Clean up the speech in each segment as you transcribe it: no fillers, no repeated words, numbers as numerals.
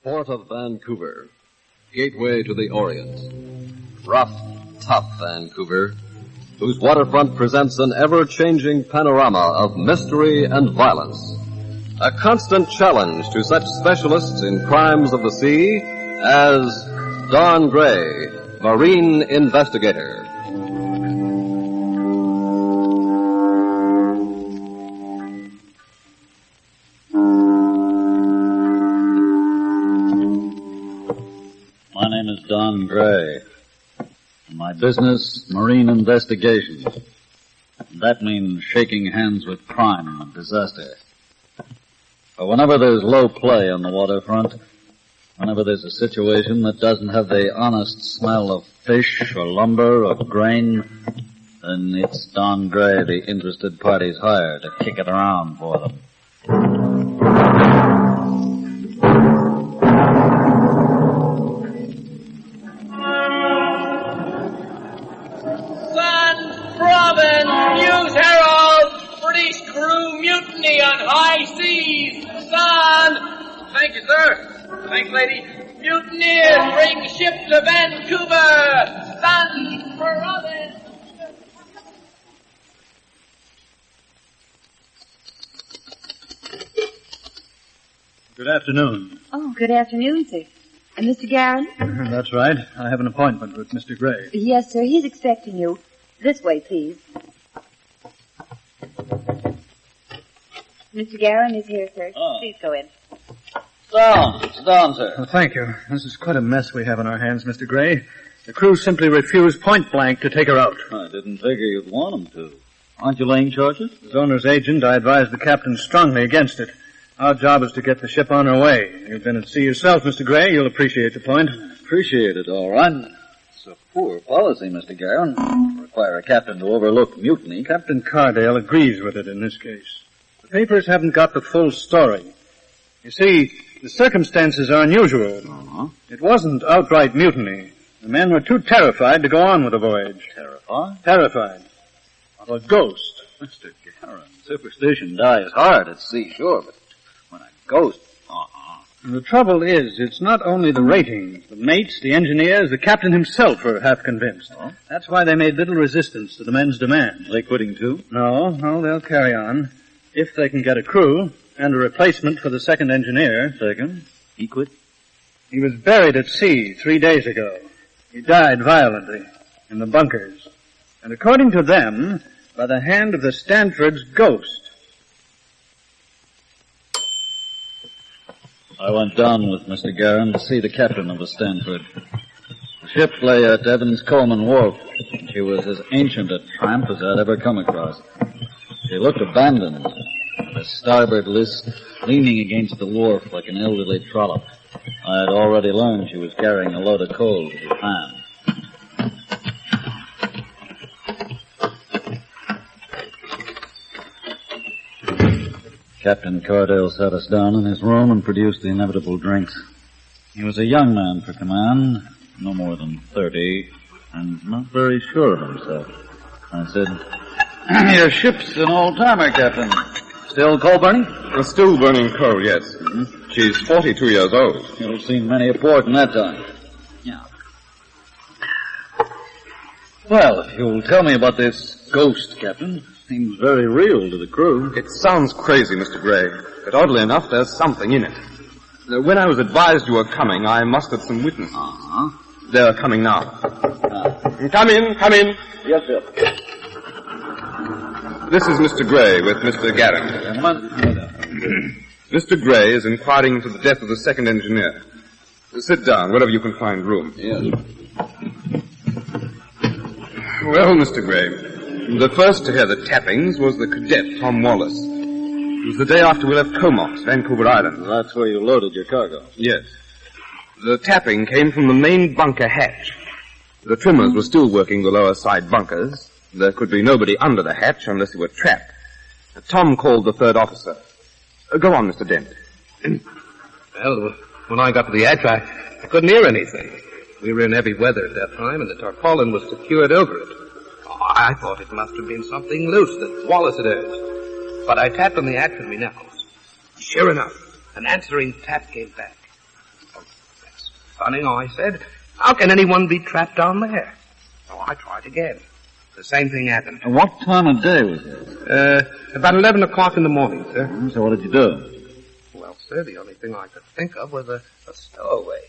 Port of Vancouver, gateway to the Orient. Rough, tough Vancouver, whose waterfront presents an ever-changing panorama of mystery and violence. A constant challenge to such specialists in crimes of the sea as Don Gray, Marine Investigator. My name is Don Gray. My business, marine investigation. That means shaking hands with crime and disaster. But whenever there's low play on the waterfront, whenever there's a situation that doesn't have the honest smell of fish or lumber or grain, then it's Don Gray the interested parties hire to kick it around for them. News Herald! British crew mutiny on high seas! Son! Thank you, sir. Thanks, lady. Mutineers bring ship to Vancouver! Son! Province! Good afternoon. Oh, good afternoon, sir. And Mr. Garron? That's right. I have an appointment with Mr. Gray. Yes, sir. He's expecting you. This way, please. Mr. Garron is here, sir. Oh. Please go in. Sit down, sir. Well, thank you. This is quite a mess we have on our hands, Mr. Gray. The crew simply refused point blank to take her out. I didn't figure you'd want them to. Aren't you laying charges? As owner's agent, I advised the captain strongly against it. Our job is to get the ship on her way. You've been at sea yourself, Mr. Gray. You'll appreciate the point. Appreciate it, all right. It's a poor policy, Mr. Garron. Require a captain to overlook mutiny. Captain Cardale agrees with it in this case. The papers haven't got the full story. You see, the circumstances are unusual. Uh-huh. It wasn't outright mutiny. The men were too terrified to go on with the voyage. Terrified? Terrified. Of a ghost. Mr. Garron, superstition dies hard at sea, sure, but when a ghost... And the trouble is, it's not only the ratings. The mates, the engineers, the captain himself are half convinced. Oh? That's why they made little resistance to the men's demands. Are they quitting too? No, they'll carry on. If they can get a crew and a replacement for the second engineer. Second? He quit? He was buried at sea 3 days ago. He died violently in the bunkers. And according to them, by the hand of the Stanford's ghost. I went down with Mr. Garron to see the captain of the Stanford. The ship lay at Evans Coleman Wharf. She was as ancient a tramp as I'd ever come across. She looked abandoned, the starboard list leaning against the wharf like an elderly trollop. I had already learned she was carrying a load of coal to Japan. Captain Cardale sat us down in his room and produced the inevitable drinks. He was a young man for command, no more than 30, and not very sure of himself. I said, "Your ship's an old-timer, Captain. Still coal-burning?" Still burning coal, yes. Mm-hmm. She's 42 years old. You'll have seen many a port in that time. Yeah. Well, if you'll tell me about this ghost, Captain. Seems very real to the crew. It sounds crazy, Mr. Gray, but oddly enough, there's something in it. When I was advised you were coming, I mustered some witnesses. Uh-huh. They're coming now. Come in, come in. Yes, sir. This is Mr. Gray with Mr. Garron. Gentlemen. Mr. Gray is inquiring into the death of the second engineer. Sit down, wherever you can find room. Yes. Well, Mr. Gray, the first to hear the tappings was the cadet, Tom Wallace. It was the day after we left Comox, Vancouver Island. That's where you loaded your cargo. Yes. The tapping came from the main bunker hatch. The trimmers were still working the lower side bunkers. There could be nobody under the hatch unless he were trapped. Tom called the third officer. Go on, Mr. Dent. Well, when I got to the hatch, I couldn't hear anything. We were in heavy weather at that time, and the tarpaulin was secured over it. I thought it must have been something loose that Wallace had urged. But I tapped on the hatch with my knuckles. Sure enough, an answering tap came back. A running, I said. How can anyone be trapped down there? So I tried again. The same thing happened. And what time of day was it? About 11 o'clock in the morning, sir. So what did you do? Well, sir, the only thing I could think of was a stowaway.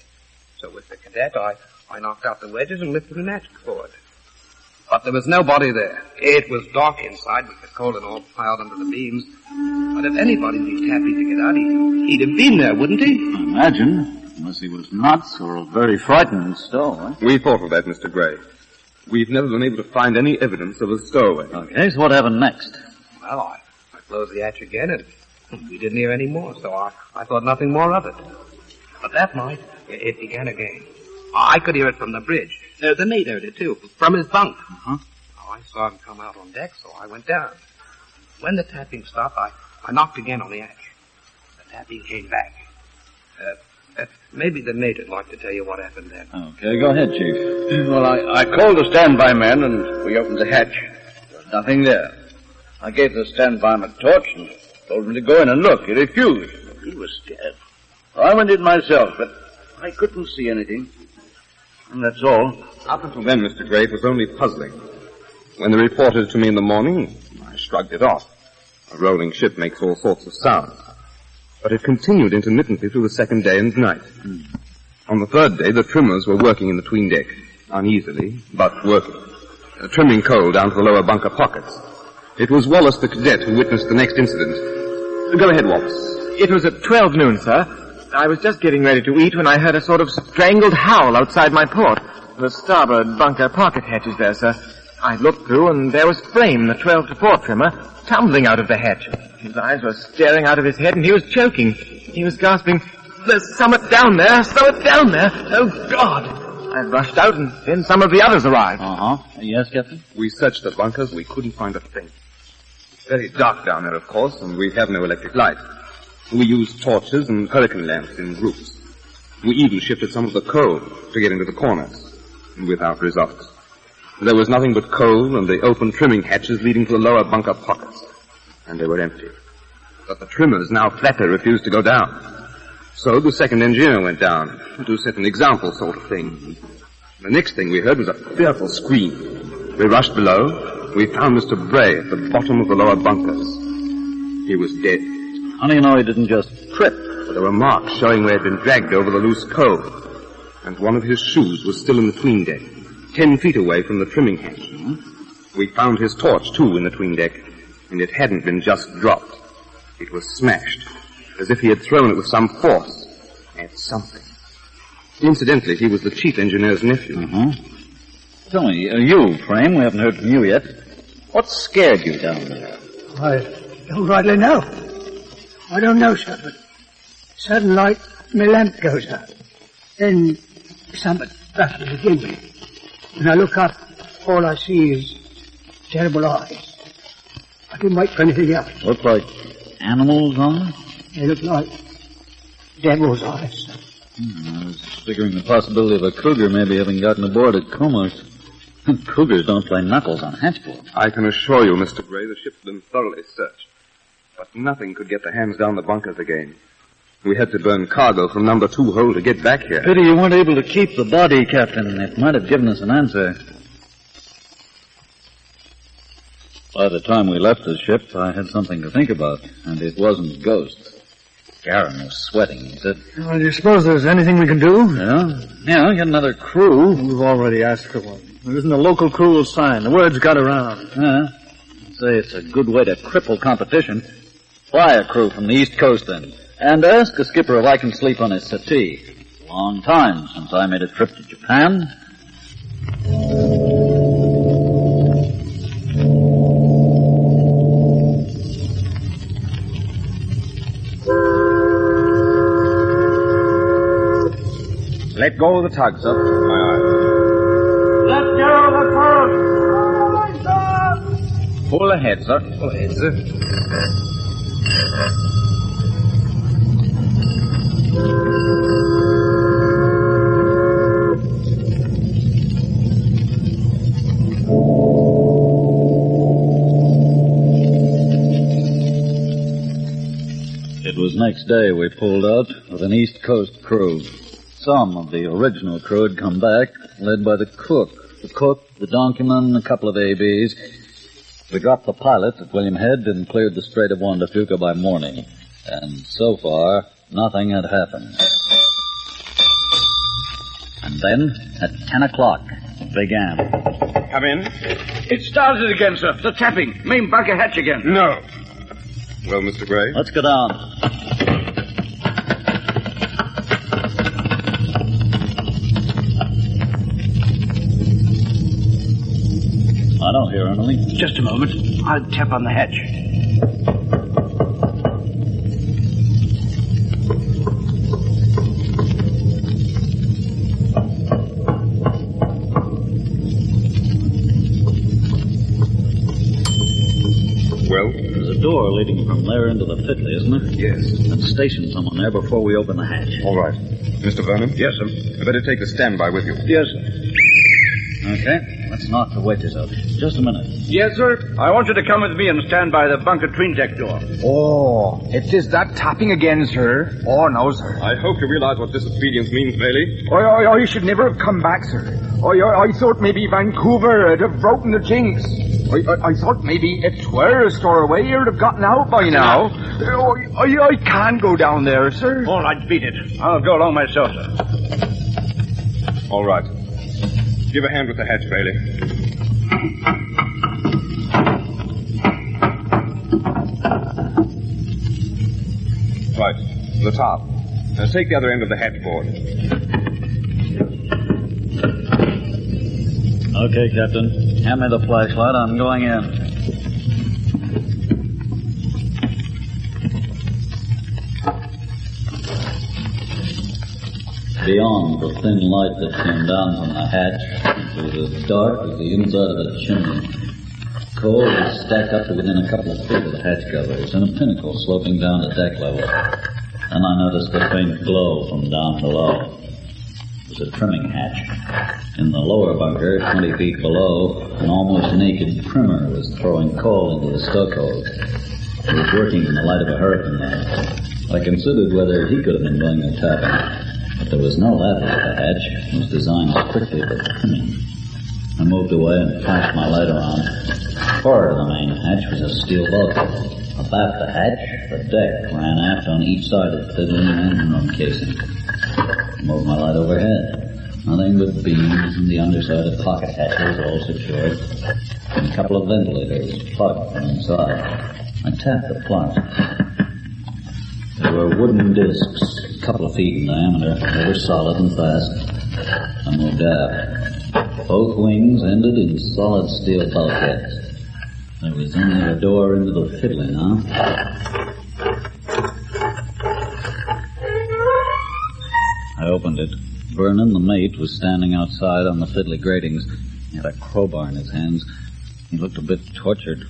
So with the cadet, I knocked out the wedges and lifted an hatch cord. But there was nobody there. It was dark inside with the coal and all piled under the beams. But if anybody'd be happy to get out, he'd have been there, wouldn't he? I imagine. Unless he was nuts or very frightened and stole. We thought of that, Mr. Gray. We've never been able to find any evidence of a stowaway. Okay, so what happened next? Well, I closed the hatch again, and we didn't hear any more, so I thought nothing more of it. But that night, it began again. I could hear it from the bridge. The mate heard it, too, from his bunk. I saw him come out on deck, so I went down. When the tapping stopped, I knocked again on the hatch. The tapping came back. Maybe the mate would like to tell you what happened then. Okay, go ahead, Chief. Well, I called the standby man, and we opened the hatch. There was nothing there. I gave the standby man a torch and told him to go in and look. He refused. He was scared. So I went in myself, but I couldn't see anything. And that's all. Up until then, Mr. Gray, it was only puzzling. When they reported to me in the morning, I shrugged it off. A rolling ship makes all sorts of sounds. But it continued intermittently through the second day and night. On the third day, the trimmers were working in the 'tween deck, uneasily, but working, trimming coal down to the lower bunker pockets. It was Wallace the cadet who witnessed the next incident. Go ahead, Wallace. It was at 12 noon, sir. I was just getting ready to eat when I heard a sort of strangled howl outside my port. The starboard bunker pocket hatch is there, sir. I looked through, and there was Frame, the 12 to 4 trimmer, tumbling out of the hatch. His eyes were staring out of his head, and he was choking. He was gasping, "There's someone down there! Someone down there! Oh, God!" I rushed out, and then some of the others arrived. Yes, Captain? We searched the bunkers. We couldn't find a thing. It's very dark down there, of course, and we have no electric light. We used torches and hurricane lamps in groups. We even shifted some of the coal to get into the corners, without result. There was nothing but coal and the open trimming hatches leading to the lower bunker pockets, and they were empty. But the trimmers, now flatter, refused to go down. So the second engineer went down, to set an example sort of thing. The next thing we heard was a fearful scream. We rushed below. We found Mr. Bray at the bottom of the lower bunkers. He was dead. How do you know he didn't just trip? But there were marks showing where he had been dragged over the loose coal. And one of his shoes was still in the 'tween deck, 10 feet away from the trimming hatch. We found his torch, too, in the 'tween deck, and it hadn't been just dropped. It was smashed, as if he had thrown it with some force at something. Incidentally, he was the chief engineer's nephew. Tell me, you, Frame, we haven't heard from you yet. What scared you down there? I don't rightly know. I don't know, sir, but sudden like my lamp goes out. Then something rushes against me. When I look up, all I see is terrible eyes. I didn't wait for anything else. Look like animals' eyes? They look like devil's eyes. I was figuring the possibility of a cougar maybe having gotten aboard at Comas. Cougars don't play knuckles on hatchboards. I can assure you, Mr. Gray, the ship's been thoroughly searched. But nothing could get the hands down the bunkers again. We had to burn cargo from number 2 hold to get back here. Pity you weren't able to keep the body, Captain. It might have given us an answer. By the time we left the ship, I had something to think about, and it wasn't ghosts. Garen was sweating. He said, Well, do you suppose there's anything we can do? Yeah, get another crew. We've already asked for one. There isn't a local crew will sign. The word's got around. Yeah. I'd say it's a good way to cripple competition. Fly a crew from the East Coast, then. And ask the skipper if I can sleep on his settee. Long time since I made a trip to Japan. Let go of the tug, sir. Aye, aye. Let go of the tug! Pull ahead, sir. Pull ahead, sir. It was next day we pulled out with an East Coast crew. some of the original crew had come back, led by the cook. The cook, the donkeyman, a couple of ABs. We dropped the pilot at William Head and cleared the Strait of Juan de Fuca by morning. And so far, nothing had happened. And then, at 10 o'clock, it began. Come in. It started again, sir. The tapping. Main bunker hatch again. No. Well, Mr. Gray? Let's go down. I don't hear anything. Just a moment. I'll tap on the hatch. Well? There's a door leading from there into the fiddly, isn't there? Yes. Let's station someone there before we open the hatch. All right. Mr. Vernon? Yes, sir. You better take the standby with you. Yes, sir. Okay, let's knock the wedges out. Just a minute. Yes, sir. I want you to come with me and stand by the bunker tween deck door. Oh, it is that tapping again, sir. Oh, no, sir. I hope you realize what disobedience means, Bailey. I should never have come back, sir. I thought maybe Vancouver would have broken the jinx. I thought maybe if twere a stowaway, you'd have gotten out by now. I can't go down there, sir. All right, beat it. I'll go along myself, sir. All right. Give a hand with the hatch, Bailey. Right. The top. Now take the other end of the hatch board. Okay, Captain. Hand me the flashlight. I'm going in. Beyond the thin light that came down from the hatch, it was as dark as the inside of a chimney. Coal was stacked up to within a couple of feet of the hatch covers, and a pinnacle sloping down to deck level. Then I noticed a faint glow from down below. It was a trimming hatch. In the lower bunker, 20 feet below, an almost naked trimmer was throwing coal into the stokehole. He was working in the light of a hurricane lamp. I considered whether he could have been doing the tapping. But there was no ladder at the hatch. It was designed strictly for trimming. I moved away and flashed my light around. Forward of the main hatch was a steel bulkhead. Abaft the hatch, the deck ran aft on each side of the fiddling engine room casing. I moved my light overhead. Nothing but beams and the underside of pocket hatches all secured, and a couple of ventilators plugged from inside. I tapped the plugs. They were wooden discs, a couple of feet in diameter. They were solid and fast. I moved aft. Both wings ended in solid steel bulkheads. There was only a door into the fiddly now. I opened it. Vernon, the mate, was standing outside on the fiddly gratings. He had a crowbar in his hands. He looked a bit tortured,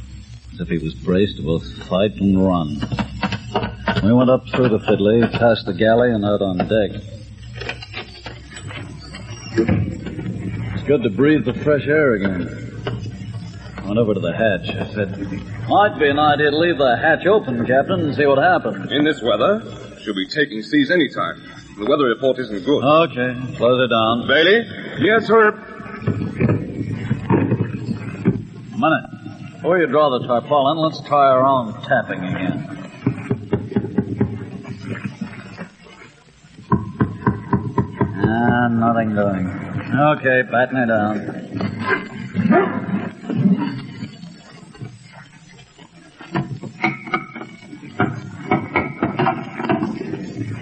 as if he was braced to both fight and run. We went up through the fiddly, past the galley, and out on deck. It's good to breathe the fresh air again. I went over to the hatch. I said, might be an idea to leave the hatch open, Captain, and see what happens. In this weather, she'll be taking seas any time. The weather report isn't good. Okay, close it down. Bailey? Yes, sir. A minute. Before you draw the tarpaulin, let's try our own tapping again. Nothing doing. Okay, batten it down.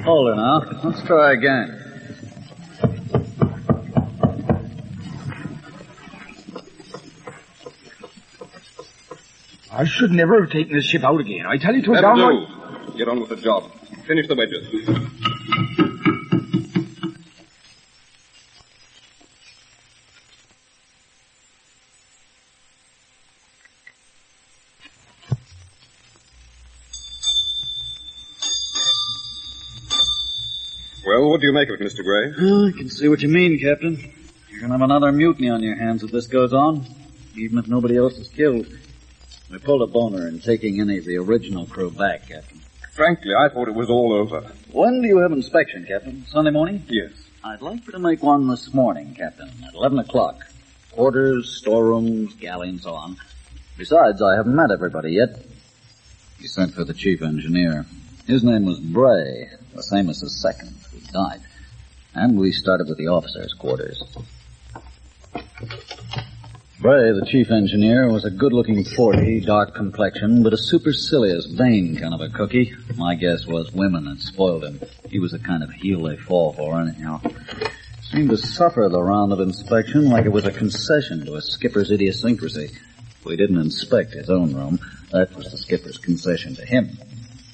Hold her now. Let's try again. I should never have taken this ship out again. I tell you to That'll do. Get on with the job. Finish the wedges. Well, what do you make of it, Mr. Gray? I can see what you mean, Captain. You're going to have another mutiny on your hands if this goes on, even if nobody else is killed. We pulled a boner in taking any of the original crew back, Captain. Frankly, I thought it was all over. When do you have inspection, Captain? Sunday morning? Yes. I'd like you to make one this morning, Captain, at 11 o'clock. Quarters, storerooms, galley, and so on. Besides, I haven't met everybody yet. He sent for the chief engineer. His name was Bray, the same as his second, who died. And we started with the officers' quarters. Bray, the chief engineer, was a good-looking 40, dark complexion, but a supercilious, vain kind of a cookie. My guess was women had spoiled him. He was the kind of heel they fall for, anyhow. Seemed to suffer the round of inspection like it was a concession to a skipper's idiosyncrasy. We didn't inspect his own room. That was the skipper's concession to him.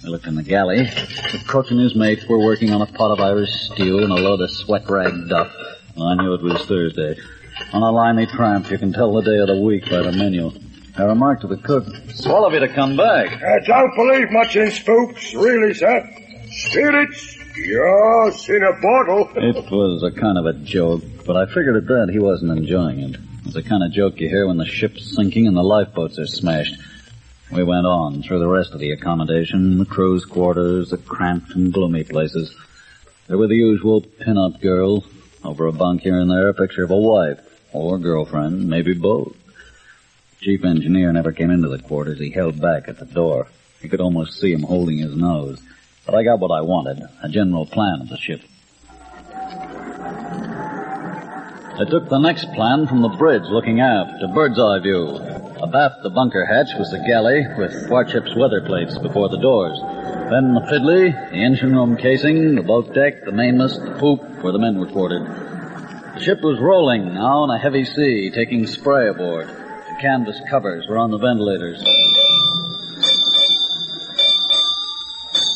We looked in the galley. The cook and his mates were working on a pot of Irish stew and a load of sweat-rag duff. I knew it was Thursday. On a limey tramp, you can tell the day of the week by the menu. I remarked to the cook, "Swell of you to come back." Don't believe much in spooks, really, sir. Spirits? Yes, in a bottle. It was a kind of a joke, but I figured at that he wasn't enjoying it. It was the kind of joke you hear when the ship's sinking and the lifeboats are smashed. We went on through the rest of the accommodation, the crew's quarters, the cramped and gloomy places. There were the usual pin-up girls. Over a bunk here and there, a picture of a wife, or girlfriend, maybe both. The chief engineer never came into the quarters. He held back at the door. You could almost see him holding his nose. But I got what I wanted, a general plan of the ship. I took the next plan from the bridge, looking aft, a bird's-eye view. Abaft the bunker hatch was the galley, with Warship's weather plates before the doors. Then the fiddly, the engine room casing, the boat deck, the mainmast, the poop, where the men were quartered. The ship was rolling now in a heavy sea, taking spray aboard. The canvas covers were on the ventilators.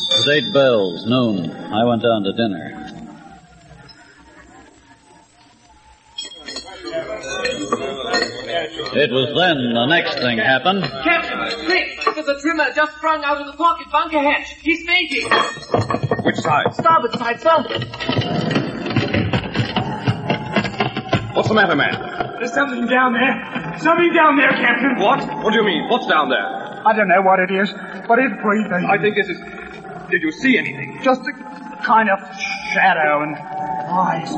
It was 8 bells, noon. I went down to dinner. It was then the next thing happened. Captain, quick! There's a trimmer just sprung out of the pocket bunker hatch. He's fainting. Which side? Starboard side, sir. What's the matter, man? There's something down there. Something down there, Captain. What? What do you mean? What's down there? I don't know what it is, but it's breathing. I think this is... Did you see anything? Just a kind of shadow and eyes.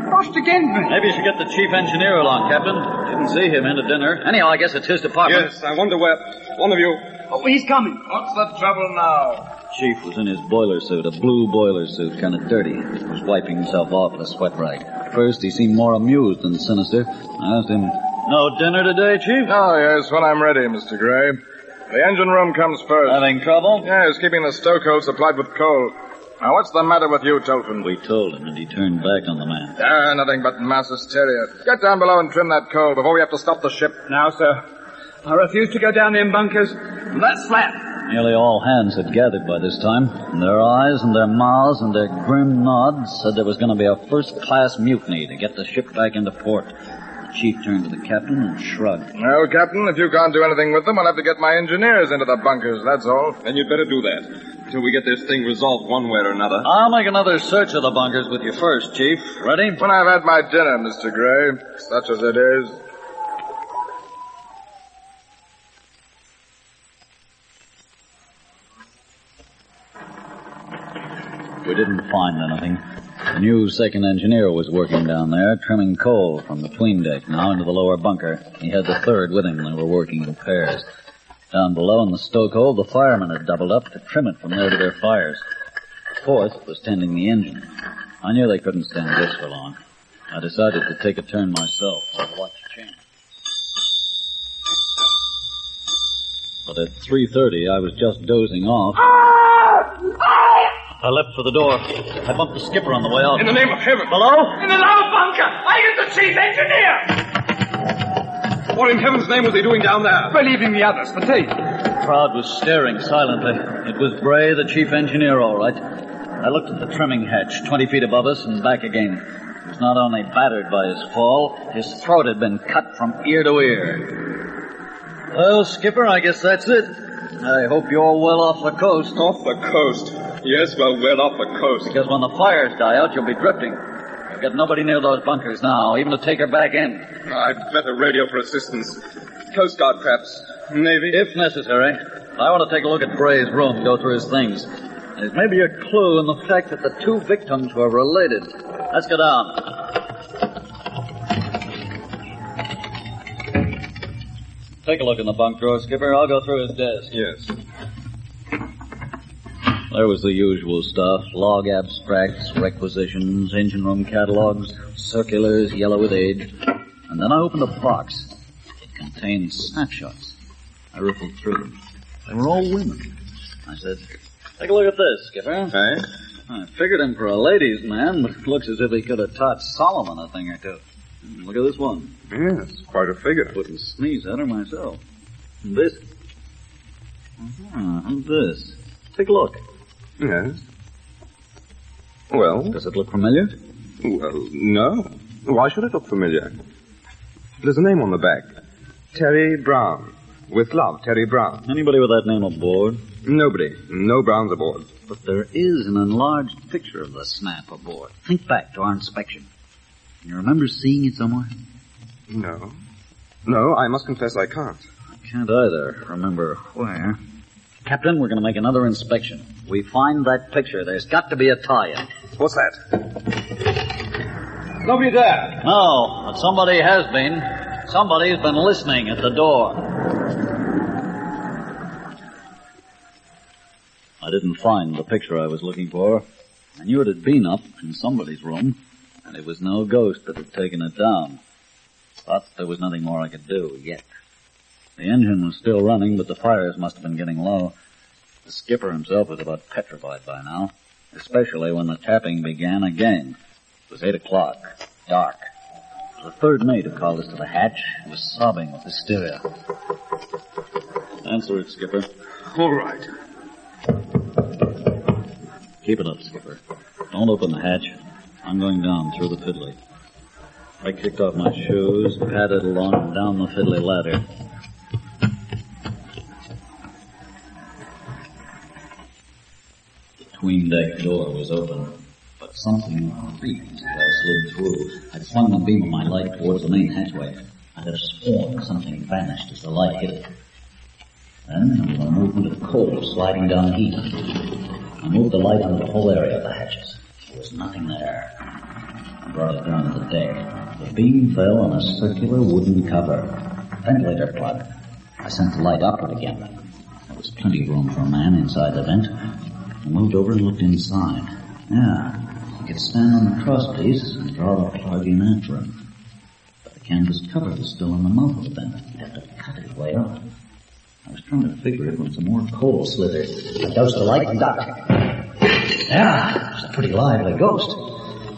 Brushed against me. Maybe you should get the chief engineer along, Captain. Didn't see him into dinner. Anyhow, I guess it's his department. Yes, I wonder where... One of you... Oh, he's coming. What's the trouble now? Chief was in his boiler suit, a blue boiler suit, kind of dirty. He was wiping himself off with a sweat rag. At first, he seemed more amused than sinister. I asked him, "No dinner today, Chief?" Oh, yes, when I'm ready, Mr. Gray. The engine room comes first. Having trouble? Yes, keeping the stokehold supplied with coal. Now, what's the matter with you, Tolton? We told him, and he turned back on the man. Nothing but mass hysteria. Get down below and trim that coal before we have to stop the ship. Now, sir, I refuse to go down them bunkers. That's flat. Nearly all hands had gathered by this time, and their eyes and their mouths and their grim nods said there was going to be a first-class mutiny to get the ship back into port. The chief turned to the captain and shrugged. Well, Captain, if you can't do anything with them, I'll have to get my engineers into the bunkers, that's all. Then you'd better do that, until we get this thing resolved one way or another. I'll make another search of the bunkers with you first, Chief. Ready? When I've had my dinner, Mr. Gray, such as it is. We didn't find anything. The new second engineer was working down there, trimming coal from the tween deck now into the lower bunker. He had the third with him. They were working in pairs. Down below in the stokehold, the firemen had doubled up to trim it from there to their fires. The fourth was tending the engine. I knew they couldn't stand this for long. I decided to take a turn myself to watch change. But at 3:30, I was just dozing off. I leapt for the door. I bumped the skipper on the way out. In the name of heaven! Below? In the lower bunker. I am the chief engineer. What in heaven's name was he doing down there? Relieving the others for tea. The crowd was staring silently. It was Bray, the chief engineer, all right. I looked at the trimming hatch, 20 feet above us and back again. He was not only battered by his fall, his throat had been cut from ear to ear. Well, skipper, I guess that's it. I hope you're well off the coast. Off the coast? Yes, well off the coast. Because when the fires die out, you'll be drifting. You've got nobody near those bunkers now, even to take her back in. I'd better radio for assistance. Coast Guard, perhaps. Navy? If necessary. I want to take a look at Bray's room, go through his things. There's maybe a clue in the fact that the two victims were related. Let's go down. Take a look in the bunk drawer, Skipper. I'll go through his desk. Yes. There was the usual stuff. Log abstracts, requisitions, engine room catalogs, circulars, yellow with age. And then I opened a box. It contained snapshots. I riffled through them. They were all women. I said, take a look at this, Skipper. Hey? I figured him for a ladies' man, but it looks as if he could have taught Solomon a thing or two. Look at this one. Yes, quite a figure. Wouldn't sneeze at her myself. And this. And this. Take a look. Yes. Well? Does it look familiar? Well, no. Why should it look familiar? There's a name on the back. Terry Brown. With love, Terry Brown. Anybody with that name aboard? Nobody. No Browns aboard. But there is an enlarged picture of the snap aboard. Think back to our inspection. Can you remember seeing it somewhere? No. No, I must confess I can't. I can't either remember where. Captain, we're going to make another inspection. We find that picture. There's got to be a tie-in. What's that? Nobody there. No, but somebody has been. Somebody's been listening at the door. I didn't find the picture I was looking for. I knew it had been up in somebody's room, and it was no ghost that had taken it down. But there was nothing more I could do yet. The engine was still running, but the fires must have been getting low. The skipper himself was about petrified by now, especially when the tapping began again. It was 8 o'clock, dark. It was the third mate who called us to the hatch. He was sobbing with hysteria. Answer it, Skipper. All right. Keep it up, Skipper. Don't open the hatch. I'm going down through the fiddly. I kicked off my shoes, padded along and down the fiddly ladder. The tween-deck door was open, but something creaked as I slid through. I swung the beam of my light towards the main hatchway. I could have sworn something vanished as the light hit it. Then there was a movement of coal sliding down heat. I moved the light onto the whole area of the hatches. There was nothing there. I brought it down to the deck. The beam fell on a circular wooden cover. Ventilator plug. I sent the light upward again. There was plenty of room for a man inside the vent. I moved over and looked inside. Yeah, I could stand on the crosspiece and draw the plug in after him. But the canvas cover was still in the mouth of the vent. I'd have to cut it way up. I was trying to figure it when some more coal slithered. I dosed the light and ducked. Yeah, it was a pretty lively ghost.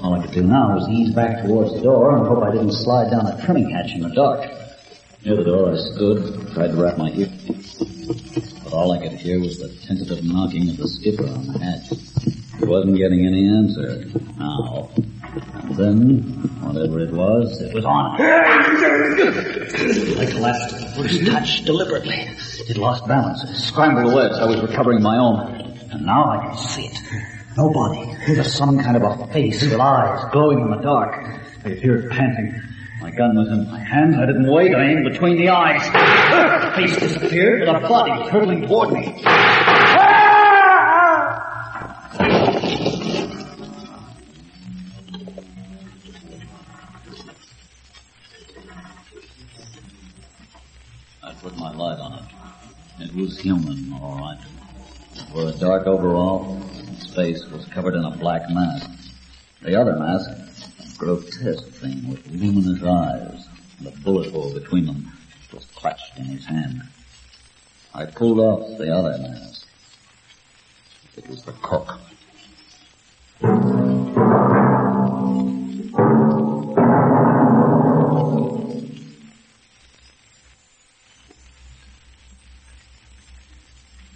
All I could do now was ease back towards the door and hope I didn't slide down a trimming hatch in the dark. Near the door I stood, tried to wrap my ear. But all I could hear was the tentative knocking of the skipper on the hatch. He wasn't getting any answer. Now. And then, whatever it was on. I collapsed. First touched deliberately. It lost balance. Scrambled away as I was recovering my own. And now I can see it. No body. Just some kind of a face with eyes glowing in the dark. I could hear it panting. My gun was in my hand. I didn't wait. I aimed between the eyes. The face disappeared with a body hurtling toward me. I put my light on it. It was human, all right. It wore a dark overall. Its face was covered in a black mask. The other mask, a grotesque thing with luminous eyes, and a bullet hole between them, was clutched in his hand. I pulled off the other mask. It was the cook.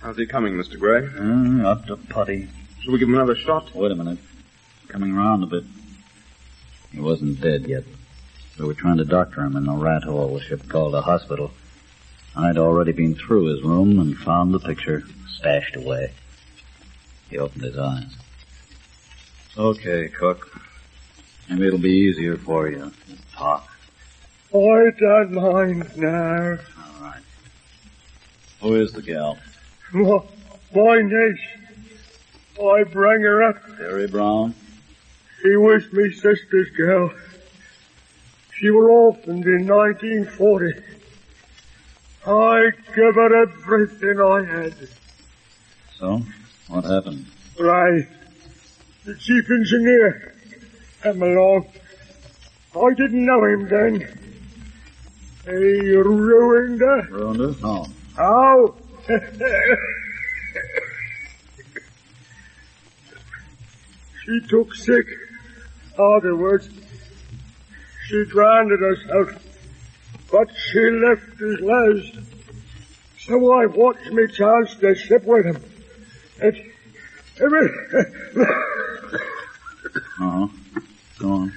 How's he coming, Mr. Gray? Up to putty. Shall we give him another shot? Wait a minute. Coming around a bit. He wasn't dead yet. We were trying to doctor him in the rat hole the ship called a hospital. I'd already been through his room and found the picture stashed away. He opened his eyes. Okay, Cook. Maybe it'll be easier for you to talk. I don't mind now. All right. Who is the gal? My niece. I bring her up. Terry Brown? She was me sister's girl. She were orphaned in 1940. I gave her everything I had. So, what happened? Ray, the chief engineer, came along. I didn't know him then. He ruined her. Ruined her? No. How? She took sick. Afterwards, she drowned herself. But she left his last. So I watched me chance to ship with him. Go on.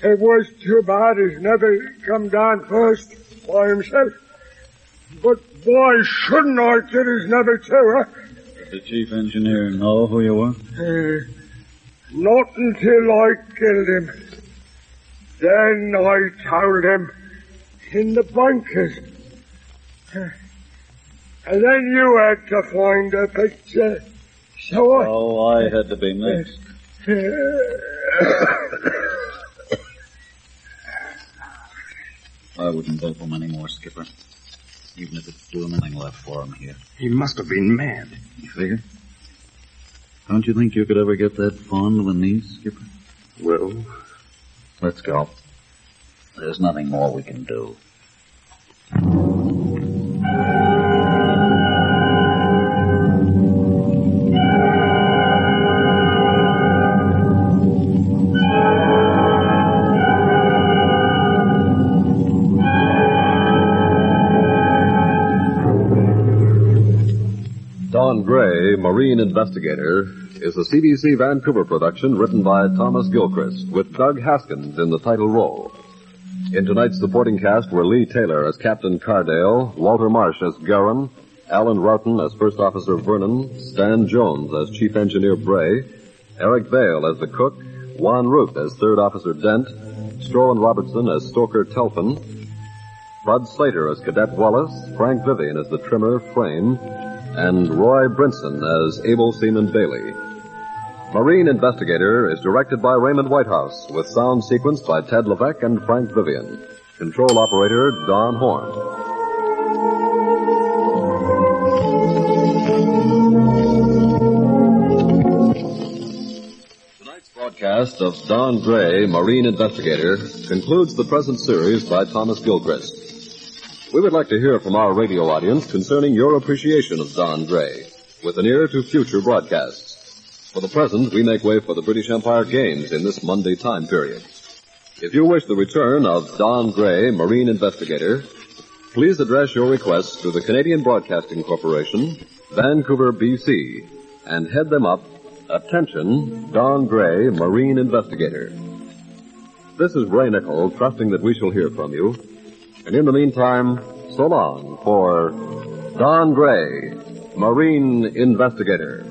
It was too bad he's never come down first by himself. But why shouldn't I get his never too, huh? Did the chief engineer know who you were? Not until I killed him. Then I told him in the bunkers. And then you had to find a picture. So I had to be mixed. I wouldn't help him anymore, Skipper. Even if it's doing anything left for him here. He must have been mad. You figure? Don't you think you could ever get that fond of a niece, Skipper? Well, let's go. There's nothing more we can do. Don Gray, Marine Investigator, is a CBC Vancouver production written by Thomas Gilchrist, with Doug Haskins in the title role. In tonight's supporting cast were Lee Taylor as Captain Cardale, Walter Marsh as Guerin, Alan Roughton as First Officer Vernon, Stan Jones as Chief Engineer Bray, Eric Vale as the cook, Juan Root as Third Officer Dent, Strowan Robertson as Stoker Telfin, Bud Slater as Cadet Wallace, Frank Vivian as the trimmer Frame, and Roy Brinson as Able Seaman Bailey. Marine Investigator is directed by Raymond Whitehouse, with sound sequenced by Ted Levesque and Frank Vivian. Control operator Don Horn. Tonight's broadcast of Don Gray, Marine Investigator, concludes the present series by Thomas Gilchrist. We would like to hear from our radio audience concerning your appreciation of Don Gray, with an ear to future broadcasts. For the present, we make way for the British Empire Games in this Monday time period. If you wish the return of Don Gray, Marine Investigator, please address your requests to the Canadian Broadcasting Corporation, Vancouver, BC, and head them up, Attention, Don Gray, Marine Investigator. This is Ray Nichol, trusting that we shall hear from you. And in the meantime, so long for Don Gray, Marine Investigator.